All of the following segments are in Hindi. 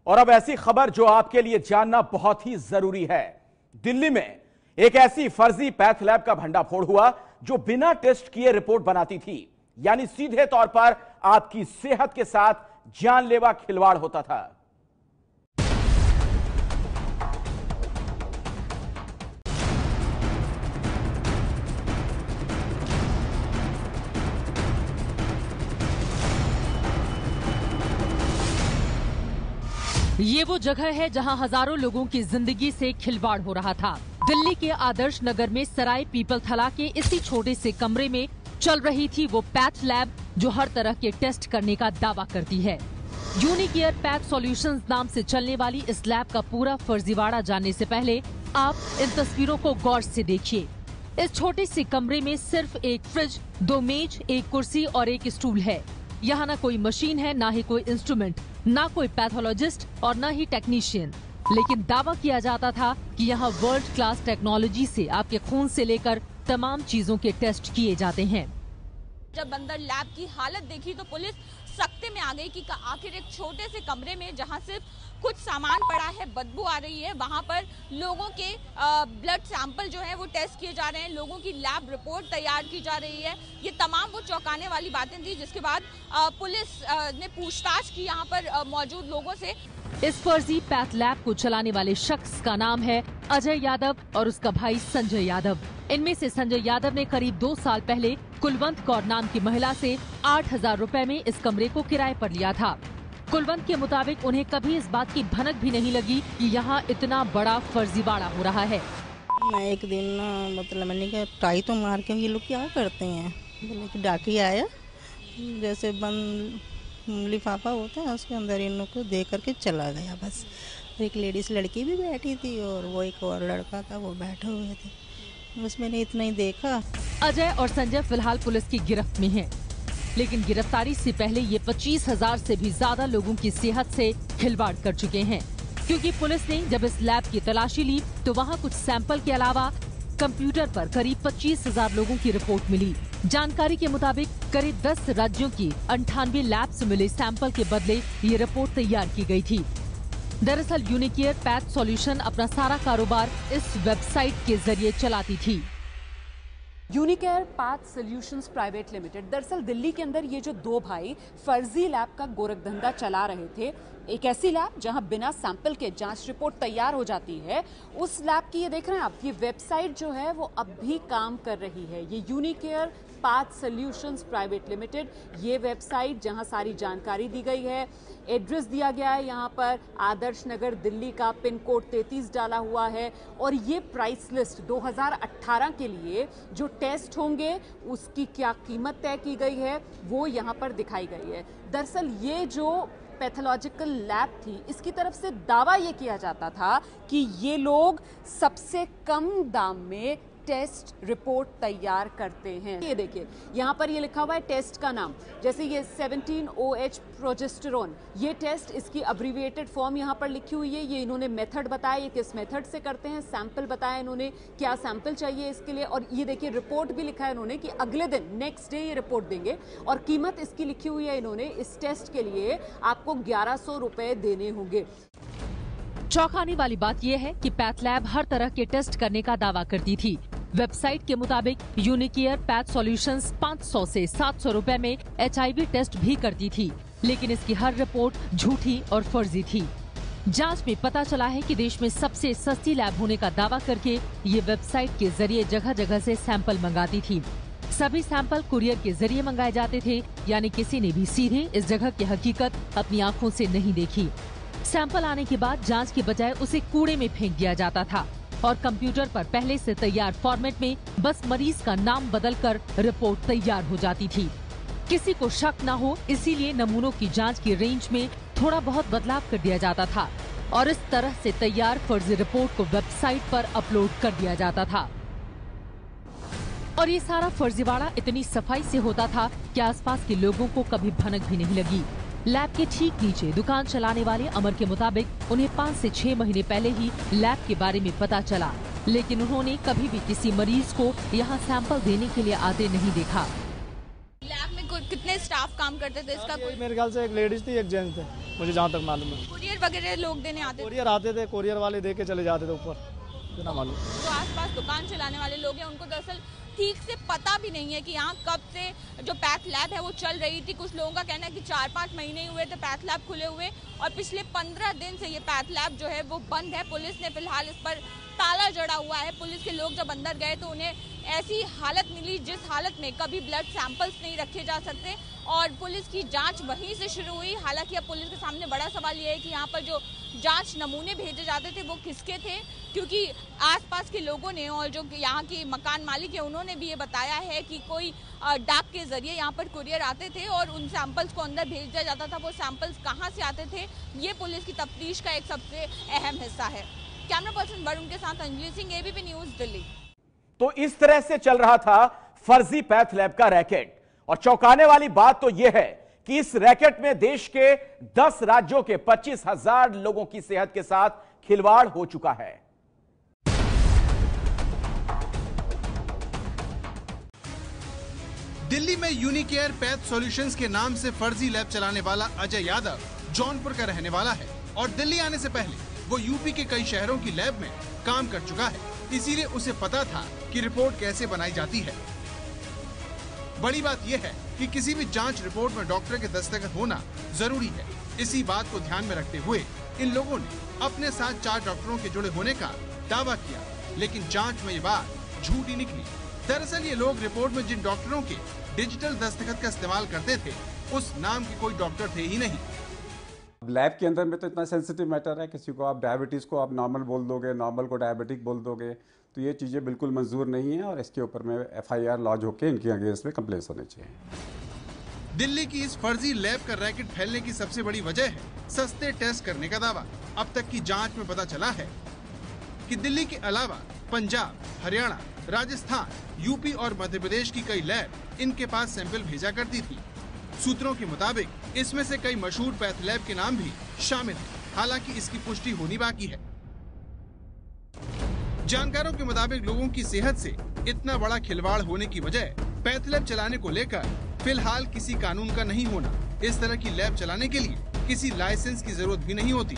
और अब ऐसी खबर जो आपके लिए जानना बहुत ही जरूरी है। दिल्ली में एक ऐसी फर्जी पैथ लैब का भंडाफोड़ हुआ जो बिना टेस्ट किए रिपोर्ट बनाती थी, यानी सीधे तौर पर आपकी सेहत के साथ जानलेवा खिलवाड़ होता था। ये वो जगह है जहां हजारों लोगों की जिंदगी से खिलवाड़ हो रहा था। दिल्ली के आदर्श नगर में सराय पीपल थला के इसी छोटे से कमरे में चल रही थी वो पैथ लैब जो हर तरह के टेस्ट करने का दावा करती है। यूनिकेयर पैथ सॉल्यूशंस नाम से चलने वाली इस लैब का पूरा फर्जीवाड़ा जानने से पहले आप इन तस्वीरों को गौर से देखिए। इस छोटे से कमरे में सिर्फ एक फ्रिज, 2 मेज, एक कुर्सी और एक स्टूल है। यहाँ न कोई मशीन है, ना ही कोई इंस्ट्रूमेंट, ना कोई पैथोलॉजिस्ट और न ही टेक्नीशियन। लेकिन दावा किया जाता था कि यहाँ वर्ल्ड क्लास टेक्नोलॉजी से आपके खून से लेकर तमाम चीजों के टेस्ट किए जाते हैं। जब अंदर लैब की हालत देखी तो पुलिस सख्ते में आ गई कि आखिर एक छोटे से कमरे में जहां सिर्फ कुछ सामान पड़ा है, बदबू आ रही है, वहां पर लोगों के ब्लड सैंपल जो है वो टेस्ट किए जा रहे हैं, लोगों की लैब रिपोर्ट तैयार की जा रही है। ये तमाम वो चौंकाने वाली बातें थी, जिसके बाद पुलिस ने पूछताछ की यहाँ पर मौजूद लोगों से। इस फर्जी पैथ लैब को चलाने वाले शख्स का नाम है अजय यादव और उसका भाई संजय यादव। इनमें से संजय यादव ने करीब 2 साल पहले कुलवंत कौर नाम की महिला से 8,000 रुपए में इस कमरे को किराए पर लिया था। कुलवंत के मुताबिक उन्हें कभी इस बात की भनक भी नहीं लगी कि यहाँ इतना बड़ा फर्जीवाड़ा हो रहा है। मैं एक दिन मतलब मैंने कहा टाई तो मार के ये लोग क्या करते हैं, बोले कि डाकिया आया, जैसे बंद लिफाफा होता है उसके अंदर इन लोग को दे करके चला गया बस। एक लेडीज लड़की भी बैठी थी और वो एक और लड़का था, वो बैठे हुए थे, बस मैंने इतना ही देखा। अजय और संजय फिलहाल पुलिस की गिरफ्त में हैं, लेकिन गिरफ्तारी से पहले ये 25,000 से भी ज्यादा लोगों की सेहत से खिलवाड़ कर चुके हैं, क्योंकि पुलिस ने जब इस लैब की तलाशी ली तो वहाँ कुछ सैंपल के अलावा कंप्यूटर पर करीब 25,000 लोगों की रिपोर्ट मिली। जानकारी के मुताबिक करीब 10 राज्यों की 98 लैब से मिले सैंपल के बदले ये रिपोर्ट तैयार की गई थी। दरअसल यूनिकेयर पैथ सॉल्यूशन अपना सारा कारोबार इस वेबसाइट के जरिए चलाती थी। Unicare path solutions private limited, दरअसल दिल्ली के अंदर ये जो 2 भाई फर्जी लैब का गोरखधंधा चला रहे थे। एक ऐसी लैब जहां बिना सैंपल के जांच रिपोर्ट तैयार हो जाती है, उस लैब की ये देख रहे हैं आप, ये वेबसाइट जो है वो अब भी काम कर रही है। ये Unicare path solutions private limited, ये वेबसाइट जहां सारी जानकारी दी गई है, एड्रेस दिया गया है, यहाँ पर आदर्श नगर दिल्ली का पिन कोड 33 डाला हुआ है, और ये प्राइस लिस्ट 2018 के लिए जो टेस्ट होंगे उसकी क्या कीमत तय की गई है वो यहाँ पर दिखाई गई है। दरअसल ये जो पैथोलॉजिकल लैब थी, इसकी तरफ से दावा ये किया जाता था कि ये लोग सबसे कम दाम में टेस्ट रिपोर्ट तैयार करते हैं। ये देखिए यहाँ पर ये लिखा हुआ है टेस्ट का नाम, जैसे ये 17OH प्रोजेस्टेरोन, ये टेस्ट, इसकी अब्रीविएटेड फॉर्म यहाँ पर लिखी हुई है। ये इन्होंने मेथड बताया, ये किस मेथड से करते हैं, सैंपल बताया इन्होंने, क्या सैंपल चाहिए इसके लिए, और ये देखिए रिपोर्ट भी लिखा है इन्होंने कि अगले दिन नेक्स्ट डे ये रिपोर्ट देंगे, और कीमत इसकी लिखी हुई है इन्होंने, इस टेस्ट के लिए आपको 1100 रुपए देने होंगे। चौंकाने वाली बात यह है कि पैथ लैब हर तरह के टेस्ट करने का दावा करती थी। वेबसाइट के मुताबिक यूनिकेयर पैथ सॉल्यूशंस 500 से 700 रुपए में HIV टेस्ट भी करती थी, लेकिन इसकी हर रिपोर्ट झूठी और फर्जी थी। जांच में पता चला है कि देश में सबसे सस्ती लैब होने का दावा करके ये वेबसाइट के जरिए जगह जगह से सैंपल मंगाती थी। सभी सैंपल कुरियर के जरिए मंगाए जाते थे, यानी किसी ने भी सीधे इस जगह की हकीकत अपनी आंखों से नहीं देखी। सैंपल आने के बाद जांच के बजाय उसे कूड़े में फेंक दिया जाता था और कंप्यूटर पर पहले से तैयार फॉर्मेट में बस मरीज का नाम बदलकर रिपोर्ट तैयार हो जाती थी। किसी को शक न हो इसीलिए नमूनों की जांच की रेंज में थोड़ा बहुत बदलाव कर दिया जाता था और इस तरह से तैयार फर्जी रिपोर्ट को वेबसाइट पर अपलोड कर दिया जाता था। और ये सारा फर्जीवाड़ा इतनी सफाई से होता था कि आसपास के लोगों को कभी भनक भी नहीं लगी। लैब के ठीक नीचे दुकान चलाने वाले अमर के मुताबिक उन्हें 5 से 6 महीने पहले ही लैब के बारे में पता चला, लेकिन उन्होंने कभी भी किसी मरीज को यहाँ सैंपल देने के लिए आते नहीं देखा। लैब में कितने स्टाफ काम करते थे इसका? कोई मेरे ख्याल से एक लेडीज थी, एक जेंट्स थे, मुझे जहाँ तक मालूम है। कुरियर वगैरह लोग देने आते थे? कुरियर आते थे, कुरियर वाले दे के चले जाते थे ऊपर, इतना मालूम। जो आसपास दुकान चलाने वाले लोग हैं उनको दरअसल ठीक से पता भी नहीं है कि यहाँ कब से जो पैथ लैब है वो चल रही थी। कुछ लोगों का कहना है कि 4-5 महीने हुए थे पैथ लैब खुले हुए, और पिछले 15 दिन से ये पैथ लैब जो है वो बंद है। पुलिस ने फिलहाल इस पर ताला जड़ा हुआ है। पुलिस के लोग जब अंदर गए तो उन्हें ऐसी हालत मिली जिस हालत में कभी ब्लड सैंपल्स नहीं रखे जा सकते, और पुलिस की जांच वहीं से शुरू हुई। हालांकि अब पुलिस के सामने बड़ा सवाल ये है कि यहाँ पर जो जांच नमूने भेजे जाते थे वो किसके थे, क्योंकि आसपास के लोगों ने और जो यहाँ की मकान मालिक है उन्होंने भी ये बताया है कि कोई डाक के जरिए यहाँ पर कुरियर आते थे और उन सैंपल्स को अंदर भेज दिया जाता था। वो सैंपल्स कहाँ से आते थे ये पुलिस की तफ्तीश का एक सबसे अहम हिस्सा है। कैमरा पर्सन वरुण के साथ अंजलि सिंह, एबीपी न्यूज, दिल्ली। तो इस तरह से चल रहा था फर्जी पैथ लैब का रैकेट, और चौंकाने वाली बात तो यह है कि इस रैकेट में देश के 10 राज्यों के 25,000 लोगों की सेहत के साथ खिलवाड़ हो चुका है। दिल्ली में यूनिकेयर पैथ सॉल्यूशंस के नाम से फर्जी लैब चलाने वाला अजय यादव जौनपुर का रहने वाला है, और दिल्ली आने से पहले वो यूपी के कई शहरों की लैब में काम कर चुका है। इसीलिए उसे पता था कि रिपोर्ट कैसे बनाई जाती है। बड़ी बात यह है कि किसी भी जांच रिपोर्ट में डॉक्टर के दस्तखत होना जरूरी है। इसी बात को ध्यान में रखते हुए इन लोगों ने अपने साथ 4 डॉक्टरों के जुड़े होने का दावा किया, लेकिन जांच में ये बात झूठी निकली। दरअसल ये लोग रिपोर्ट में जिन डॉक्टरों के डिजिटल दस्तखत का इस्तेमाल करते थे उस नाम के कोई डॉक्टर थे ही नहीं। लैब के अंदर में तो इतना सेंसिटिव मैटर है, किसी को आप डायबिटीज को आप नॉर्मल बोल दोगे, नॉर्मल को डायबिटिक बोल दोगे, तो ये चीज़ें बिल्कुल मंजूर नहीं है, और इसके ऊपर में FIR लॉन्च होकर इनके अगेंस्ट में कंप्लेंट्स होने चाहिए। दिल्ली की इस फर्जी लैब का रैकेट फैलने की सबसे बड़ी वजह है सस्ते टेस्ट करने का दावा। अब तक की जांच में पता चला है कि दिल्ली के अलावा पंजाब, हरियाणा, राजस्थान, यूपी और मध्य प्रदेश की कई लैब इनके पास सैंपल भेजा करती थी। सूत्रों के मुताबिक इसमें से कई मशहूर पैथ लैब के नाम भी शामिल हैं। हालांकि इसकी पुष्टि होनी बाकी है। जानकारों के मुताबिक लोगों की सेहत से इतना बड़ा खिलवाड़ होने की वजह पैथ लैब चलाने को लेकर फिलहाल किसी कानून का नहीं होना। इस तरह की लैब चलाने के लिए किसी लाइसेंस की जरूरत भी नहीं होती।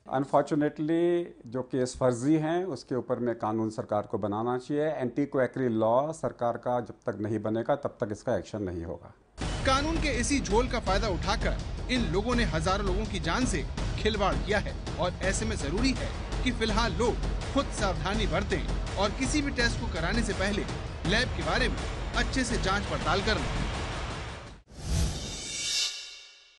अनफॉर्चुनेटली जो केस फर्जी हैं उसके ऊपर में कानून सरकार को बनाना चाहिए। एंटी क्वैकरी लॉ सरकार का जब तक नहीं बनेगा तब तक इसका एक्शन नहीं होगा। कानून के इसी झोल का फायदा उठाकर इन लोगों ने हजारों लोगों की जान से खिलवाड़ किया है, और ऐसे में जरूरी है कि फिलहाल लोग खुद सावधानी बरतें और किसी भी टेस्ट को कराने से पहले लैब के बारे में अच्छे से जांच पड़ताल कर लें।